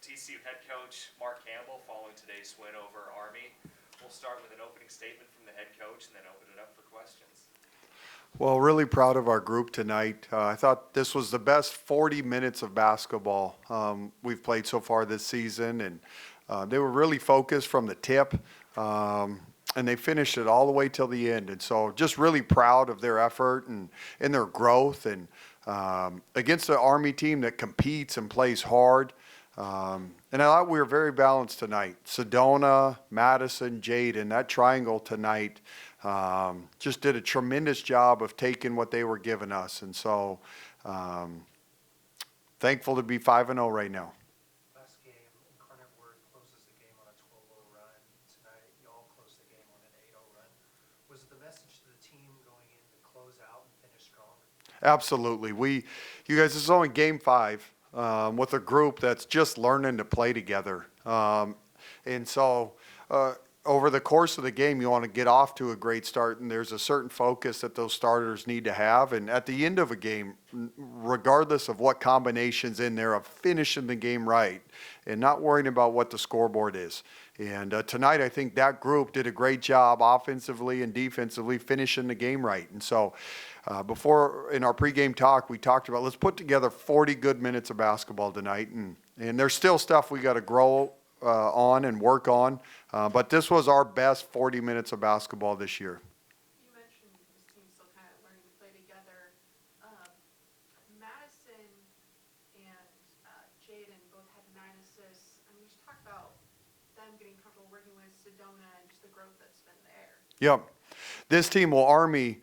TCU head coach Mark Campbell following today's win over Army. We'll start with an opening statement from the head coach and then open it up for questions. Well, really proud of our group tonight. I thought this was the best 40 minutes of basketball we've played so far this season, and they were really focused from the tip, and they finished it all the way till the end. And so just really proud of their effort and their growth, and against the Army team that competes and plays hard. And I thought we were very balanced tonight. Sedona, Madison, Jaden, that triangle tonight just did a tremendous job of taking what they were giving us. And so thankful to be 5-0 right now. Last game, Incarnate Word closes the game on a 12-0 run. Tonight, you all close the game on an 8-0 run. Was it the message to the team going in to close out and finish strong? Absolutely. You guys, this is only game 5. With a group that's just learning to play together. And so over the course of the game, you want to get off to a great start, and there's a certain focus that those starters need to have. And at the end of a game, regardless of what combination's in there, of finishing the game right and not worrying about what the scoreboard is. And tonight, I think that group did a great job offensively and defensively finishing the game right. And so before, in our pregame talk, we talked about let's put together 40 good minutes of basketball tonight. And there's still stuff we got to grow on and work on. But this was our best 40 minutes of basketball this year. You mentioned this team's still kind of learning to play together. Madison and Jaden both had 9 assists. I mean, just talk about them getting comfortable working with Sedona and just the growth that's been there. Yep. This team will Army,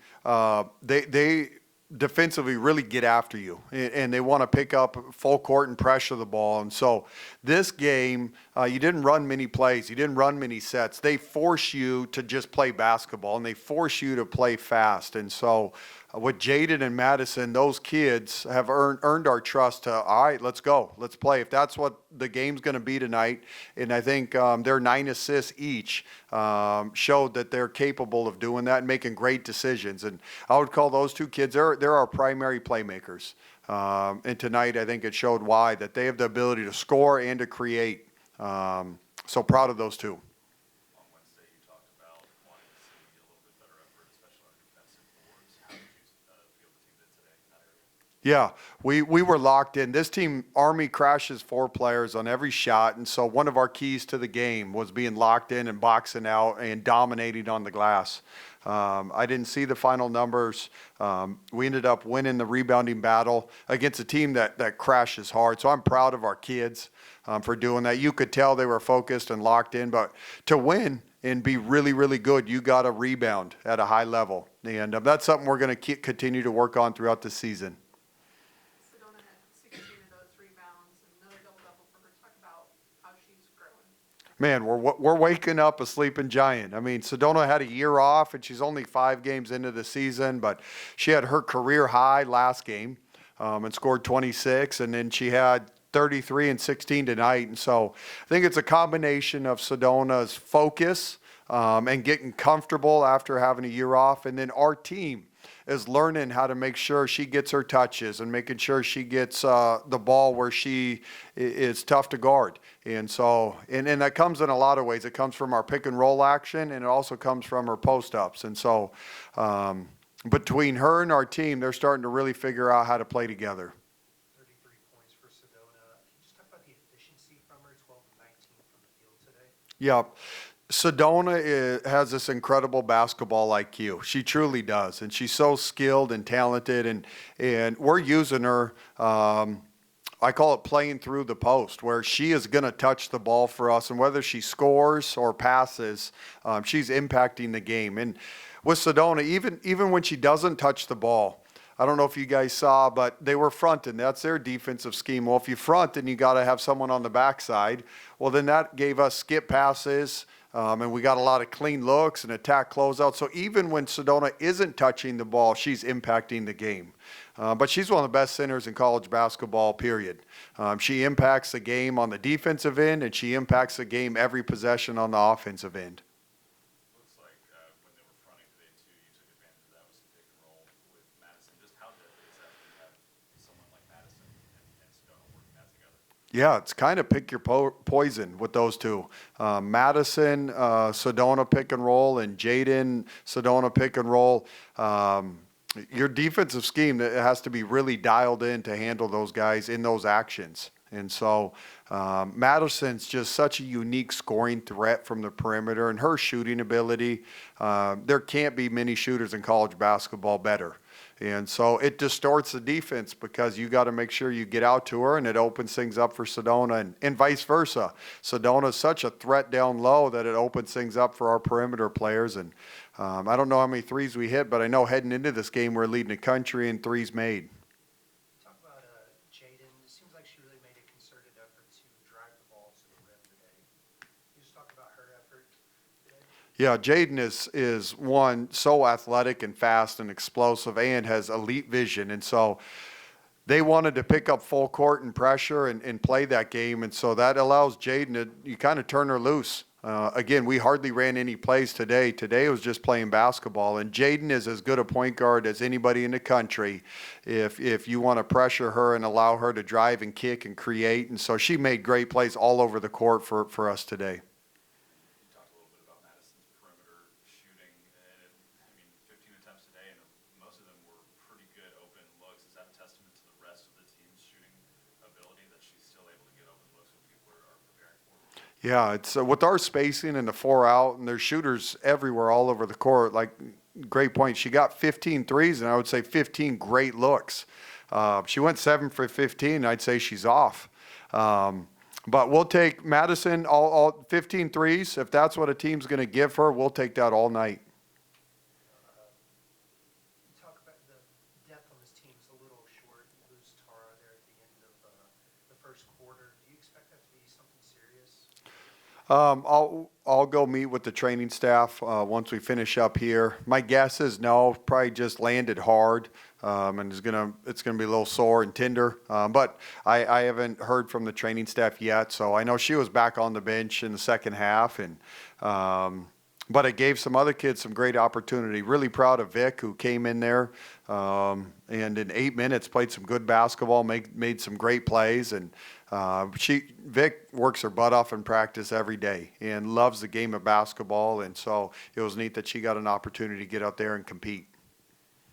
they defensively really get after you, and they want to pick up full court and pressure the ball. And so this game, you didn't run many plays. You didn't run many sets. They force you to just play basketball, and they force you to play fast. And so with Jaden and Madison, those kids have earned our trust to, all right, let's go. Let's play. If that's what the game's going to be tonight, and I think their 9 assists each showed that they're capable of doing that and making great decisions. And I would call those 2 kids, they're our primary playmakers. And tonight, I think it showed why, that they have the ability to score and to create. So proud of those 2. On Wednesday, you talked about wanting to see a little bit better effort, especially on defensive boards. How did you feel the team did today in that area? Yeah, we were locked in. This team, Army, crashes 4 players on every shot, and so one of our keys to the game was being locked in and boxing out and dominating on the glass. I didn't see the final numbers. We ended up winning the rebounding battle against a team that crashes hard, so I'm proud of our kids for doing that. You could tell they were focused and locked in, but to win and be really, really good, you got to rebound at a high level, and that's something we're going to continue to work on throughout the season. Sedona had 16 of those rebounds and another double-double for her. Talk about how she's growing. Man, we're waking up a sleeping giant. I mean, Sedona had a year off, and she's only 5 games into the season, but she had her career high last game and scored 26, and then she had 33 and 16 tonight. And so I think it's a combination of Sedona's focus and getting comfortable after having a year off, and then our team is learning how to make sure she gets her touches and making sure she gets the ball where she is tough to guard. And so, and that comes in a lot of ways. It comes from our pick and roll action, and it also comes from her post-ups. And so between her and our team, they're starting to really figure out how to play together. 33 points for Sedona. Can you just talk about the efficiency from her, 12 and 19 from the field today? Yep. Sedona has this incredible basketball IQ. She truly does. And she's so skilled and talented. And we're using her, I call it playing through the post, where she is going to touch the ball for us. And whether she scores or passes, she's impacting the game. And with Sedona, even when she doesn't touch the ball, I don't know if you guys saw, but they were fronting. That's their defensive scheme. Well, if you front, then you got to have someone on the backside. Well, then that gave us skip passes, and we got a lot of clean looks and attack closeouts. So even when Sedona isn't touching the ball, she's impacting the game. But she's one of the best centers in college basketball, period. She impacts the game on the defensive end, and she impacts the game every possession on the offensive end. Looks like when they were fronting today, too, you took advantage of that with some pick and roll with Madison. Just how deadly is that when you have someone like Madison and Sedona working that together? Yeah, it's kind of pick your poison with those two. Madison, Sedona pick and roll, and Jaden, Sedona pick and roll. Your defensive scheme it has to be really dialed in to handle those guys in those actions. And so Madison's just such a unique scoring threat from the perimeter, and her shooting ability. There can't be many shooters in college basketball better. And so it distorts the defense because you got to make sure you get out to her, and it opens things up for Sedona, and vice versa. Sedona is such a threat down low that it opens things up for our perimeter players. And I don't know how many threes we hit, but I know heading into this game we're leading the country in threes made. Talk about Jaden. It seems like she really made a concerted effort to drive the ball to the rim today. Can you just talk about her effort today? Yeah, Jaden is one so athletic and fast and explosive and has elite vision. And so they wanted to pick up full court and pressure and play that game. And so that allows Jaden to, you kind of turn her loose. Again, we hardly ran any plays today. Today was just playing basketball. And Jaden is as good a point guard as anybody in the country if you want to pressure her and allow her to drive and kick and create. And so she made great plays all over the court for us today. You talked a little bit about Madison's perimeter shooting, and I mean, 15 attempts today, and most of them were pretty good open looks. Is that a testament to the rest of the team's shooting ability that she's still able to get open looks when people are preparing for her? Yeah, it's with our spacing and the 4 out, and there's shooters everywhere all over the court. Like, great point. She got 15 threes, and I would say 15 great looks. She went 7 for 15. I'd say she's off. But we'll take Madison all 15 threes. If that's what a team's going to give her, we'll take that all night. You talk about the depth on this team's a little short. You lose Tara there at the end of the first quarter. Do you expect that to be something serious? I'll go meet with the training staff once we finish up here. My guess is no, probably just landed hard, and it's gonna be a little sore and tender. But I haven't heard from the training staff yet, so I know she was back on the bench in the second half, and but it gave some other kids some great opportunity. Really proud of Vic, who came in there and in 8 minutes played some good basketball, made some great plays, and Vic works her butt off in practice every day and loves the game of basketball, and so it was neat that she got an opportunity to get out there and compete.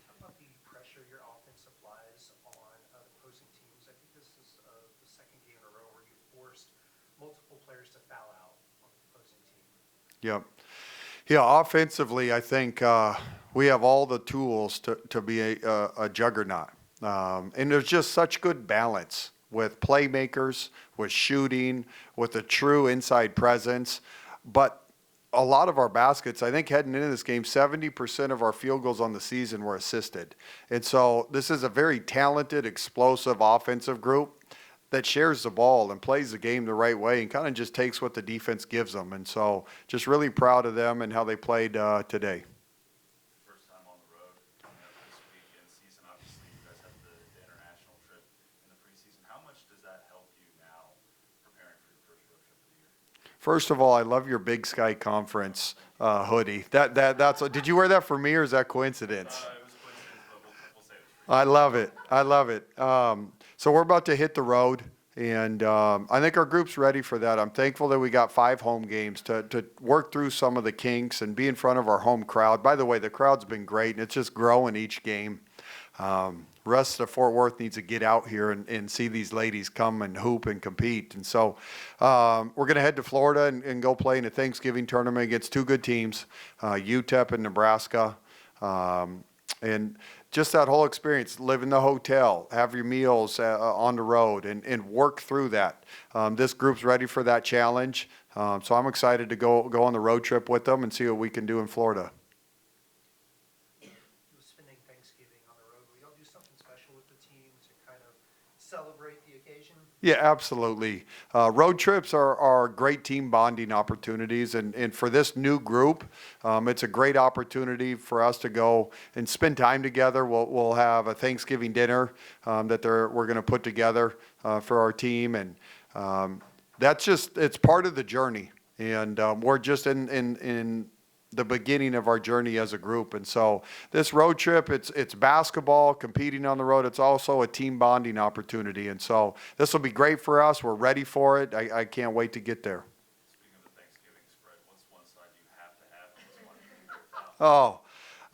Talk about the pressure your offense applies on opposing teams. I think this is the second game in a row where you forced multiple players to foul out on the opposing team. Yep. Yeah, offensively, I think we have all the tools to be a juggernaut. And there's just such good balance with playmakers, with shooting, with a true inside presence. But a lot of our baskets, I think heading into this game, 70% of our field goals on the season were assisted. And so this is a very talented, explosive offensive group that shares the ball and plays the game the right way and kind of just takes what the defense gives them. And so just really proud of them and how they played today. First time on the road coming up this week in season. Obviously, you guys had the international trip in the preseason. How much does that help you now preparing for your first road trip of the year? First of all, I love your Big Sky Conference hoodie. That's. Did you wear that for me, or is that coincidence? It was a coincidence, but we'll say it was for you. I love it. I love it. So we're about to hit the road, and I think our group's ready for that. I'm thankful that we got 5 home games to work through some of the kinks and be in front of our home crowd. By the way, the crowd's been great, and it's just growing each game. Rest of Fort Worth needs to get out here and see these ladies come and hoop and compete. And so we're going to head to Florida and go play in a Thanksgiving tournament against 2 good teams, UTEP and Nebraska. And just that whole experience, live in the hotel, have your meals on the road, and work through that. This group's ready for that challenge. So I'm excited to go on the road trip with them and see what we can do in Florida. Spending Thanksgiving on the road, will y'all do something special with the team to kind of celebrate the occasion? Yeah, absolutely. Road trips are great team bonding opportunities, and for this new group, it's a great opportunity for us to go and spend time together. We'll have a Thanksgiving dinner that we're going to put together for our team, and it's part of the journey. And we're just in the beginning of our journey as a group. And so this road trip, it's basketball, competing on the road. It's also a team bonding opportunity. And so this will be great for us. We're ready for it. I can't wait to get there. Speaking of the Thanksgiving spread, what's one side you have to have and what's one you Oh,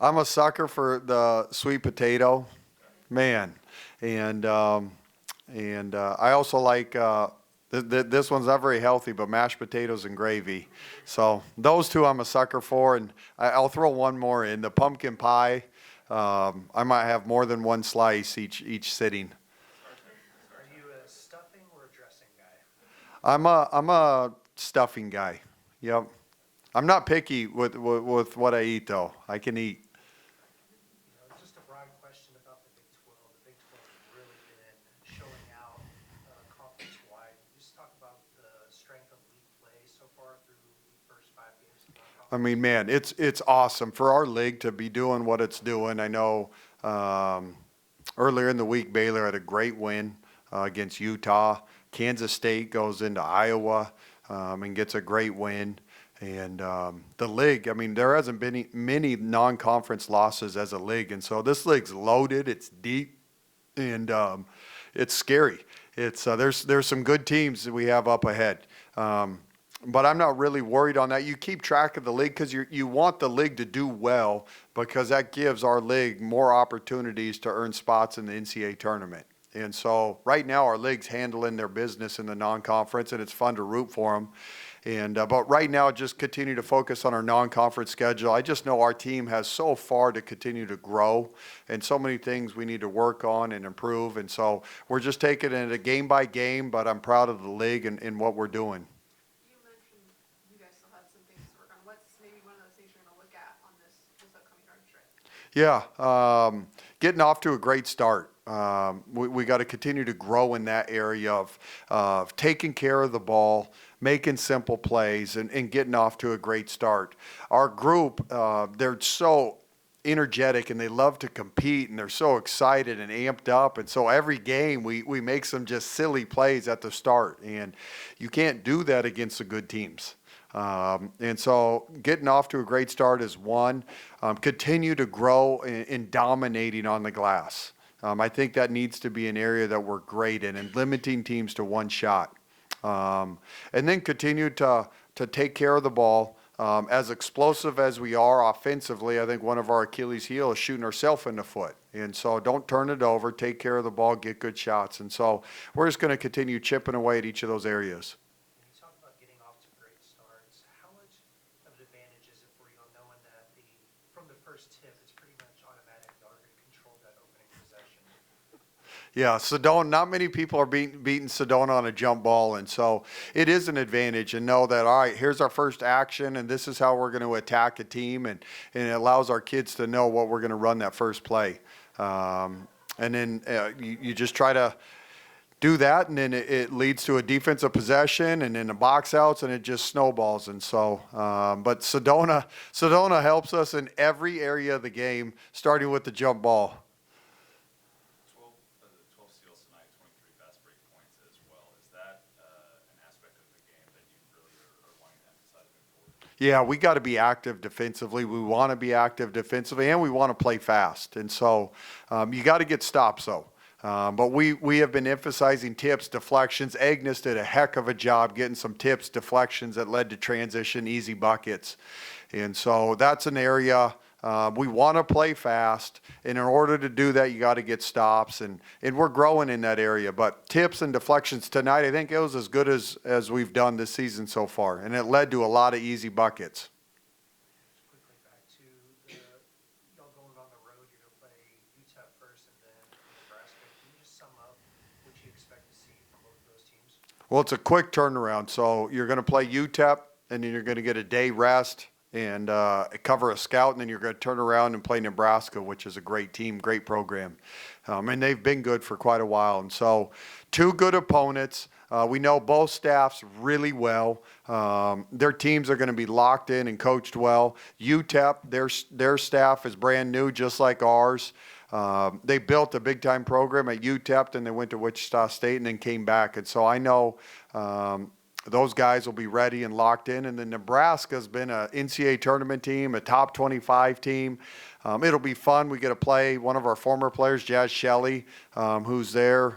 I'm a sucker for the sweet potato, man. And I also like, this one's not very healthy, but mashed potatoes and gravy. So those two I'm a sucker for, and I'll throw one more in, the pumpkin pie. I might have more than one slice each sitting. Are you a stuffing or a dressing guy? I'm a stuffing guy. Yep. I'm not picky with what I eat though. I can eat. Just a broad question about the Big 12. The Big 12 has really been showing out conference-wide. Just talk about the strength of league play so far through the first 5 games of I non-conference. mean, man, it's awesome for our league to be doing what it's doing. I know earlier in the week, Baylor had a great win against Utah. Kansas State goes into Iowa and gets a great win. And the league, I mean, there hasn't been many non-conference losses as a league. And so this league's loaded, it's deep, and it's scary. It's there's some good teams that we have up ahead. But I'm not really worried on that. You keep track of the league because you want the league to do well because that gives our league more opportunities to earn spots in the NCAA tournament. And so right now our league's handling their business in the non-conference, and it's fun to root for them. And but right now, just continue to focus on our non-conference schedule. I just know our team has so far to continue to grow, and so many things we need to work on and improve. And so we're just taking it a game by game. But I'm proud of the league and what we're doing. You mentioned you guys still have some things to work on. What's maybe one of those things you're going to look at on this upcoming road trip? Yeah, getting off to a great start. We got to continue to grow in that area of taking care of the ball, making simple plays, and getting off to a great start. Our group, they're so energetic and they love to compete and they're so excited and amped up. And so every game we make some just silly plays at the start. And you can't do that against the good teams. And so getting off to a great start is one. Continue to grow in dominating on the glass. I think that needs to be an area that we're great in and limiting teams to one shot. And then continue to take care of the ball. As explosive as we are offensively, I think one of our Achilles' heel is shooting ourselves in the foot. And so don't turn it over, take care of the ball, get good shots. And so we're just going to continue chipping away at each of those areas. When you talk about getting off to great starts, how much of an advantage is it for you knowing that from the first tip, it's pretty much automatic, you already control that opening possession? Yeah, Sedona, not many people are beating Sedona on a jump ball, and so it is an advantage and know that, all right, here's our first action, and this is how we're going to attack a team, and it allows our kids to know what we're going to run that first play. And then you just try to do that, and then it leads to a defensive possession, and then the box outs, and it just snowballs. And so, but Sedona helps us in every area of the game, starting with the jump ball. 12 steals tonight, 23 fast break points as well. Is that an aspect of the game that you really are wanting to emphasize moving forward? Yeah, we got to be active defensively. We want to be active defensively, and we want to play fast. And so you got to get stops, though. But we have been emphasizing tips, deflections. Agnes did a heck of a job getting some tips, deflections that led to transition, easy buckets. And so that's an area we want to play fast. And in order to do that, you got to get stops. And we're growing in that area. But tips and deflections tonight, I think it was as good as we've done this season so far. And it led to a lot of easy buckets. Just quickly back to y'all going on the road, you're going to play UTEP first and then Nebraska. Can you just sum up what you expect to see from both of those teams? Well, it's a quick turnaround. So you're going to play UTEP, and then you're going to get a day rest and cover a scout, and then you're going to turn around and play Nebraska, which is a great team, great program. And they've been good for quite a while. And so two good opponents. We know both staffs really well. Their teams are going to be locked in and coached well. UTEP, their staff is brand new, just like ours. They built a big-time program at UTEP, and they went to Wichita State and then came back. And so I know those guys will be ready and locked in. And then Nebraska's been a NCAA tournament team, a top 25 team. It'll be fun. We get to play one of our former players, Jazz Shelley, who's their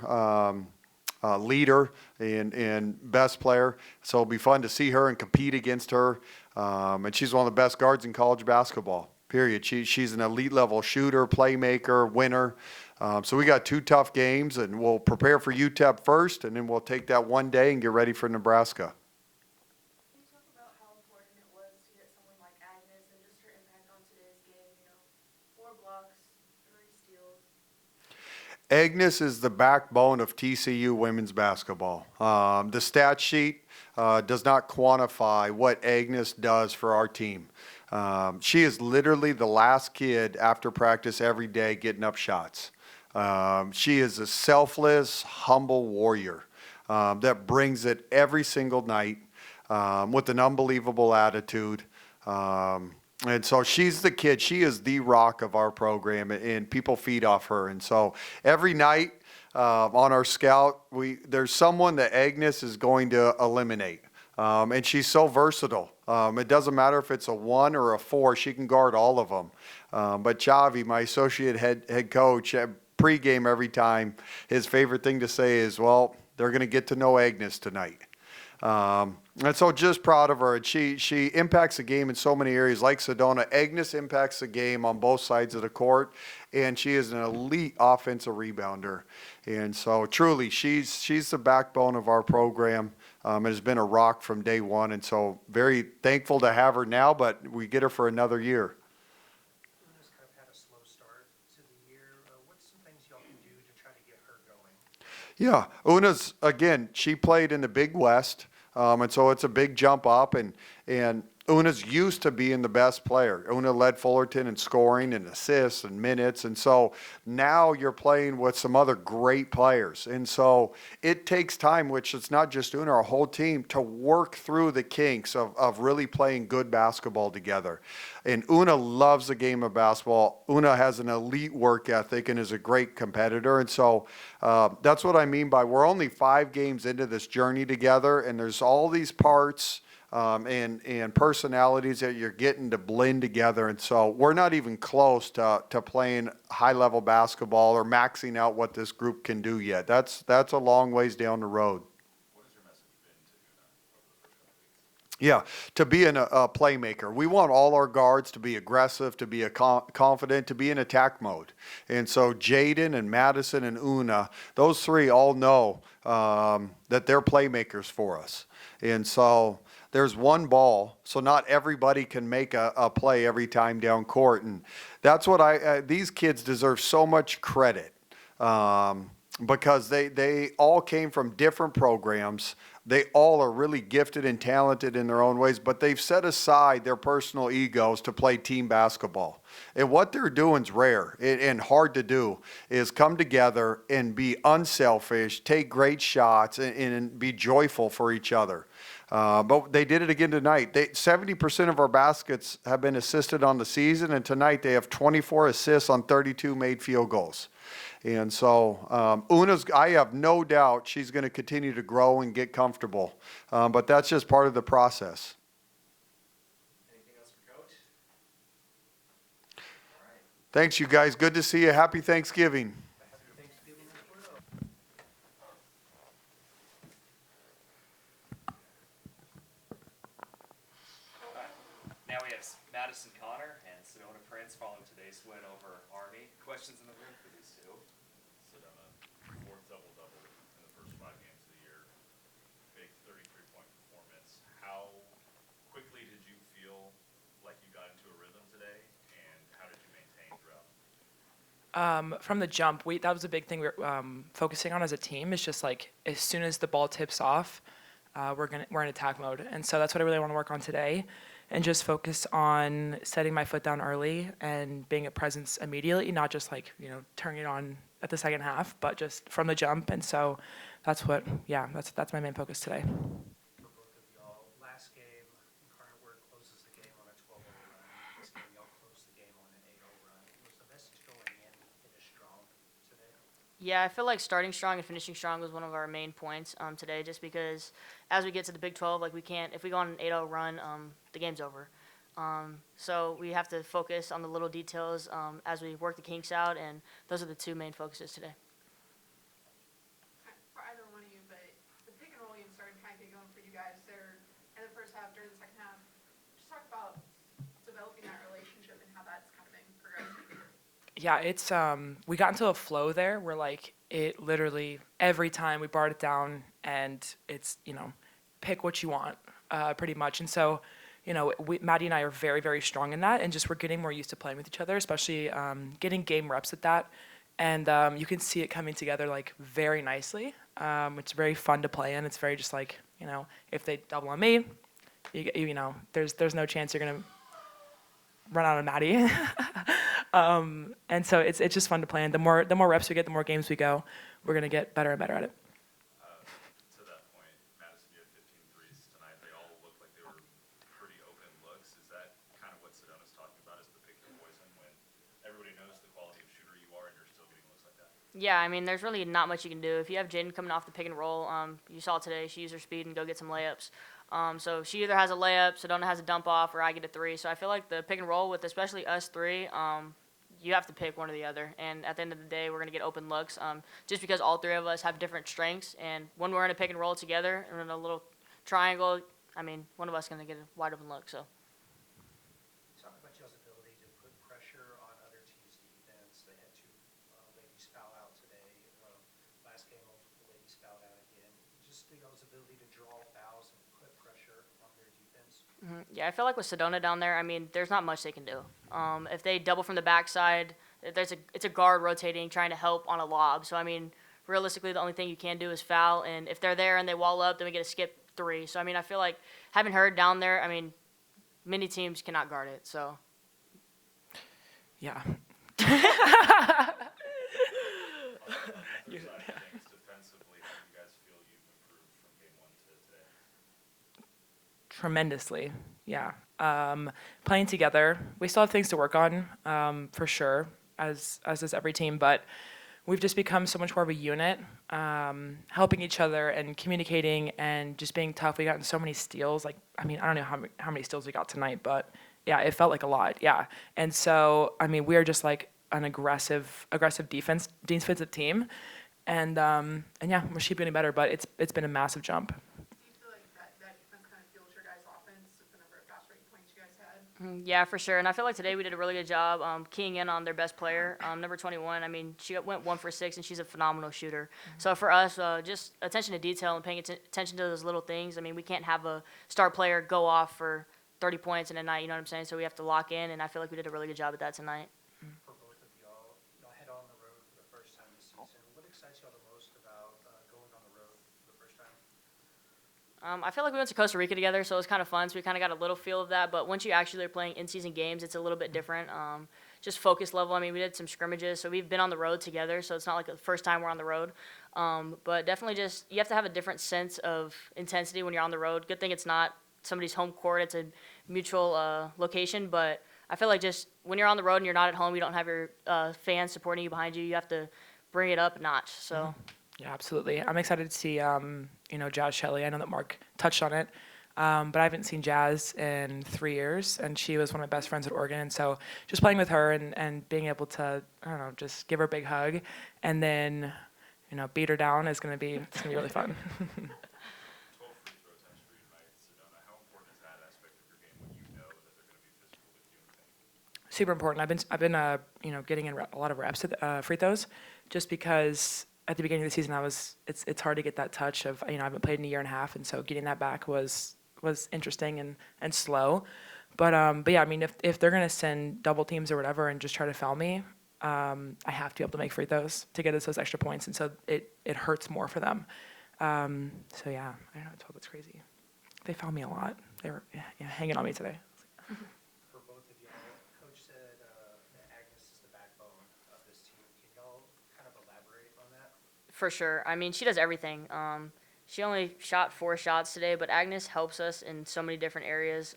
leader and best player. So it'll be fun to see her and compete against her. And she's one of the best guards in college basketball, period. She's an elite level shooter, playmaker, winner. So we got 2 tough games, and we'll prepare for UTEP first, and then we'll take that one day and get ready for Nebraska. Can you talk about how important it was to get someone like Agnes and just her impact on today's game? 4 blocks, 3 steals. Agnes is the backbone of TCU women's basketball. The stat sheet does not quantify what Agnes does for our team. She is literally the last kid after practice every day getting up shots. She is a selfless, humble warrior that brings it every single night with an unbelievable attitude. And so she's the kid. She is the rock of our program, and people feed off her. And so every night on our scout, there's someone that Agnes is going to eliminate. And she's so versatile. It doesn't matter if it's a 1 or a 4. She can guard all of them. But Chavi, my associate head coach, pregame every time, his favorite thing to say is, well, they're going to get to know Agnes tonight. And so just proud of her. And she impacts the game in so many areas. Like Sedona, Agnes impacts the game on both sides of the court. And she is an elite offensive rebounder. And so truly, she's the backbone of our program. It has been a rock from day one. And so very thankful to have her now, but we get her for another year. Una's kind of had a slow start to the year. What's some things y'all can do to try to get her going? Yeah, Una's, again, she played in the Big West, and so it's a big jump up, and Una's used to being the best player. Una led Fullerton in scoring and assists and minutes, and so now you're playing with some other great players. And so it takes time, which it's not just Una, our whole team, to work through the kinks of really playing good basketball together. And Una loves the game of basketball. Una has an elite work ethic and is a great competitor. And so that's what I mean by we're only 5 games into this journey together, and there's all these parts and personalities that you're getting to blend together. And so we're not even close to playing high-level basketball or maxing out what this group can do yet. That's a long ways down the road. What has your message been to Una over the first couple of weeks? Yeah, to be a playmaker. We want all our guards to be aggressive, to be confident, to be in attack mode. And so Jaden and Madison and Una, those 3 all know that they're playmakers for us. And so there's one ball, so not everybody can make a play every time down court. And that's what these kids deserve so much credit because they all came from different programs. They all are really gifted and talented in their own ways, but they've set aside their personal egos to play team basketball. And what they're doing is rare and hard to do, is come together and be unselfish, take great shots, and be joyful for each other. But they did it again tonight. 70% of our baskets have been assisted on the season, and tonight they have 24 assists on 32 made field goals. And so I have no doubt she's going to continue to grow and get comfortable. But that's just part of the process. Anything else for Coach? All right. Thanks, you guys. Good to see you. Happy Thanksgiving. Happy Thanksgiving as well. Now we have Madison Connor and Sedona Prince following today's win over Army. Questions in the room for these 2? Sedona, 4th double-double in the first 5 games of the year. Big 33-point performance. How quickly did you feel like you got into a rhythm today, and how did you maintain throughout? From the jump, that was a big thing we're focusing on as a team. Is just like as soon as the ball tips off, we're in attack mode, and so that's what I really want to work on today, and just focus on setting my foot down early and being a presence immediately, not just like turning it on at the second half, but just from the jump. And so that's my main focus today. For both of y'all, last game, Incarnate Word closes the game on a 12-0 run. This game, y'all closed the game on an 8-0 run. Was the message going in finish strong today? Yeah, I feel like starting strong and finishing strong was one of our main points today, just because as we get to the Big 12, like we can't, if we go on an 8-0 run, the game's over. So we have to focus on the little details as we work the kinks out, and those are the two main focuses today. For either one of you, but the pick and roll game started kind of get going for you guys there in the first half, during the second half. Just talk about developing that relationship and how that's kind of been progressing. Yeah, it's we got into a flow there where like it literally every time we brought it down and it's, pick what you want, pretty much. And so, Maddie and I are very, very strong in that, and just we're getting more used to playing with each other, especially getting game reps at that. And you can see it coming together like very nicely. It's very fun to play in. It's very just like, if they double on me, there's no chance you're gonna run out of Maddie. And so it's just fun to play in. The more reps we get, the more games we go, we're gonna get better and better at it. To that point, Madison, you had 15 threes tonight. They all looked like they were pretty open looks. Is that kind of what Sedona's talking about, is the pick your poison, when everybody knows the quality of shooter you are and you're still getting looks like that? Yeah, I mean, there's really not much you can do. If you have Jaden coming off the pick and roll, you saw today, she used her speed and go get some layups. So she either has a layup, Sedona has a dump off, or I get a three. So I feel like the pick and roll with especially us three, you have to pick one or the other. And at the end of the day, we're going to get open looks just because all three of us have different strengths. And when we're in a pick and roll together and in a little triangle, I mean, one of us is going to get a wide open look. So. Talk about y'all's ability to put pressure on other teams' defense. They had two ladies foul out today. Last game, multiple ladies fouled out again. Just y'all's ability to draw fouls and put pressure on their defense. Yeah, I feel like with Sedona down there, I mean, there's not much they can do. If they double from the backside, it's a guard rotating, trying to help on a lob. So, I mean, realistically, the only thing you can do is foul. And if they're there and they wall up, then we get a skip three. So, I mean, I feel like having her down there, I mean, many teams cannot guard it. So, Yeah. On the other side of things, defensively, how do you guys feel you've improved from game one to today? Tremendously, yeah. Playing together, we still have things to work on, for sure, as does every team, but we've just become so much more of a unit, helping each other and communicating and just being tough. We got so many steals. Like, I mean, I don't know how many steals we got tonight, but yeah, it felt like a lot, yeah. And so, I mean, we are just like an aggressive defensive team, and yeah, we're keep getting better, but it's been a massive jump. Do you feel like that defense kind of fueled your guys' offense with the number of fast break points you guys had? yeah, for sure. And I feel like today we did a really good job keying in on their best player, number 21. I mean, she went 1 for 6, and she's a phenomenal shooter. So for us, just attention to detail and paying attention to those little things. I mean, we can't have a star player go off for 30 points in a night, you know what I'm saying? So we have to lock in, and I feel like we did a really good job at that tonight. For both of y'all head on the road for the first time this season. What excites y'all the most about going on the road for the first time? I feel like we went to Costa Rica together, so it was kind of fun. So we kind of got a little feel of that. But once you actually are playing in-season games, it's a little bit different. Just focus level. I mean, we did some scrimmages, so we've been on the road together. So it's not like the first time we're on the road. But definitely just you have to have a different sense of intensity when you're on the road. Good thing it's not somebody's home court. It's a mutual location. But I feel like just when you're on the road and you're not at home, you don't have your fans supporting you behind you. You have to bring it up a notch. So. Yeah, absolutely. I'm excited to see, Jazz Shelley. I know that Mark touched on it, but I haven't seen Jazz in 3 years, and she was one of my best friends at Oregon. And so just playing with her and being able to, I don't know, just give her a big hug and then, beat her down is going to be really fun. 12 free throw attempts for you tonight, Sedona. How important is that aspect of your game when you know that they're going to be physical with you in the paint? Super important. I've been getting in a lot of reps at free throws, just because at the beginning of the season it's hard to get that touch of, I haven't played in a year and a half, and so getting that back was interesting and slow. But yeah, I mean, if they're gonna send double teams or whatever and just try to foul me, I have to be able to make free throws to get us those extra points, and so it hurts more for them. So yeah, I know, 12, it's crazy. They foul me a lot. They were hanging on me today. For both of y'all, Coach said that Agnes is the backbone of this team. Can y'all kind of elaborate on that? For sure. I mean, she does everything. She only shot 4 shots today, but Agnes helps us in so many different areas.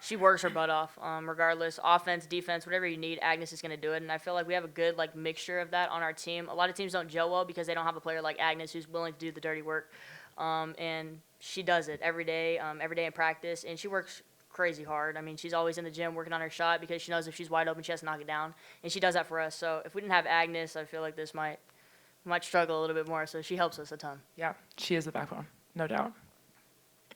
she works her butt off, regardless, offense, defense, whatever you need, Agnes is going to do it. And I feel like we have a good like mixture of that on our team. A lot of teams don't gel well because they don't have a player like Agnes who's willing to do the dirty work. And she does it every day in practice, and she works crazy hard. I mean, she's always in the gym working on her shot because she knows if she's wide open, she has to knock it down, and she does that for us. So if we didn't have Agnes, I feel like this might struggle a little bit more. So she helps us a ton. Yeah, she is the backbone, no doubt.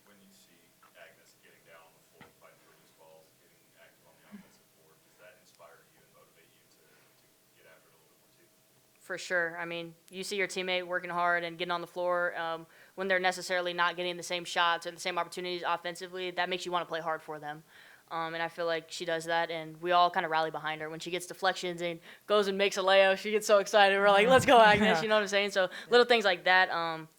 When you see Agnes getting down on the floor, fighting for loose balls, getting active on the offensive board, does that inspire you and motivate you to get after it a little bit more too? For sure. I mean, you see your teammate working hard and getting on the floor when they're necessarily not getting the same shots or the same opportunities offensively. That makes you want to play hard for them. And I feel like she does that, and we all kind of rally behind her. When she gets deflections and goes and makes a layup, she gets so excited. We're like, let's go, Agnes, you know what I'm saying? So little things like that,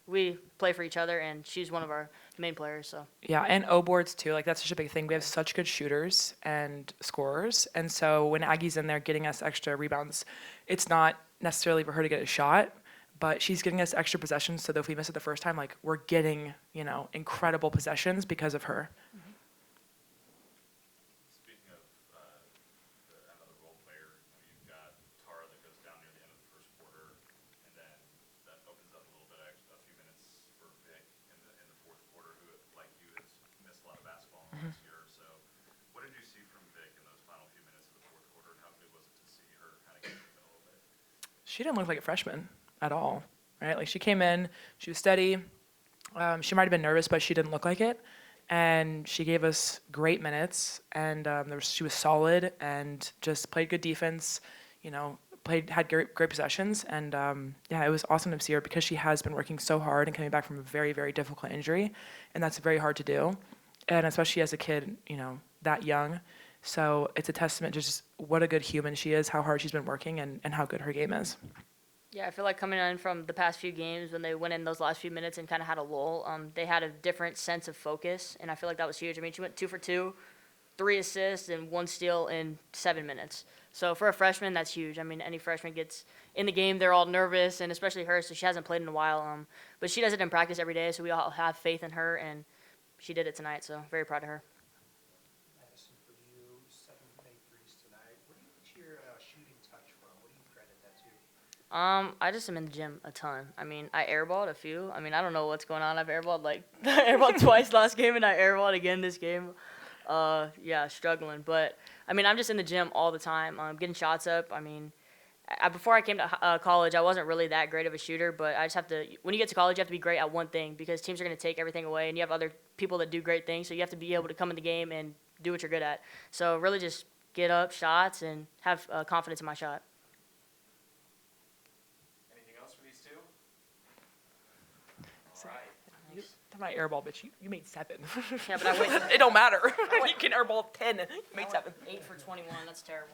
we play for each other, and she's one of our main players. So Yeah, and O boards too. Like that's such a big thing. We have such good shooters and scorers, and so when Aggie's in there getting us extra rebounds, it's not necessarily for her to get a shot, but she's getting us extra possessions so that if we miss it the first time, like we're getting, incredible possessions because of her. Speaking of another role player, you've got Tara that goes down near the end of the first quarter, and then that opens up a little bit, a few minutes for Vic in the fourth quarter, who, like you, has missed a lot of basketball in the last year or so. What did you see from Vic in those final few minutes of the fourth quarter, and how good was it to see her kind of get moving a little bit? She didn't look like a freshman at all, right? Like she came in, she was steady. She might have been nervous, but she didn't look like it. And she gave us great minutes, and she was solid and just played good defense. Had great possessions, and it was awesome to see her because she has been working so hard and coming back from a very, very difficult injury, and that's very hard to do, and especially as a kid, that young. So it's a testament to just what a good human she is, how hard she's been working, and how good her game is. yeah, I feel like coming in from the past few games when they went in those last few minutes and kind of had a lull, they had a different sense of focus, and I feel like that was huge. I mean, she went 2 for 2, 3 assists, and 1 steal in 7 minutes. So for a freshman, that's huge. I mean, any freshman gets in the game, they're all nervous, and especially her, so she hasn't played in a while. But she does it in practice every day, so we all have faith in her, and she did it tonight, so very proud of her. Madison, for you, 7 made threes tonight. Where do you get your shooting touch from? What do you credit that to? I just am in the gym a ton. I mean, I airballed a few. I mean, I don't know what's going on. I've airballed airballed twice last game, and I airballed again this game. Struggling. But, I mean, I'm just in the gym all the time, getting shots up. I mean, before I came to college, I wasn't really that great of a shooter, but I just have to – when you get to college, you have to be great at one thing because teams are going to take everything away, and you have other people that do great things, so you have to be able to come in the game and do what you're good at. So really just get up, shots, and have confidence in my shot. Anything else for these two? All right. My airball, bitch. You made 7. Yeah, but I went It don't matter. You can airball 10. You made 7. 8 for 21. That's terrible.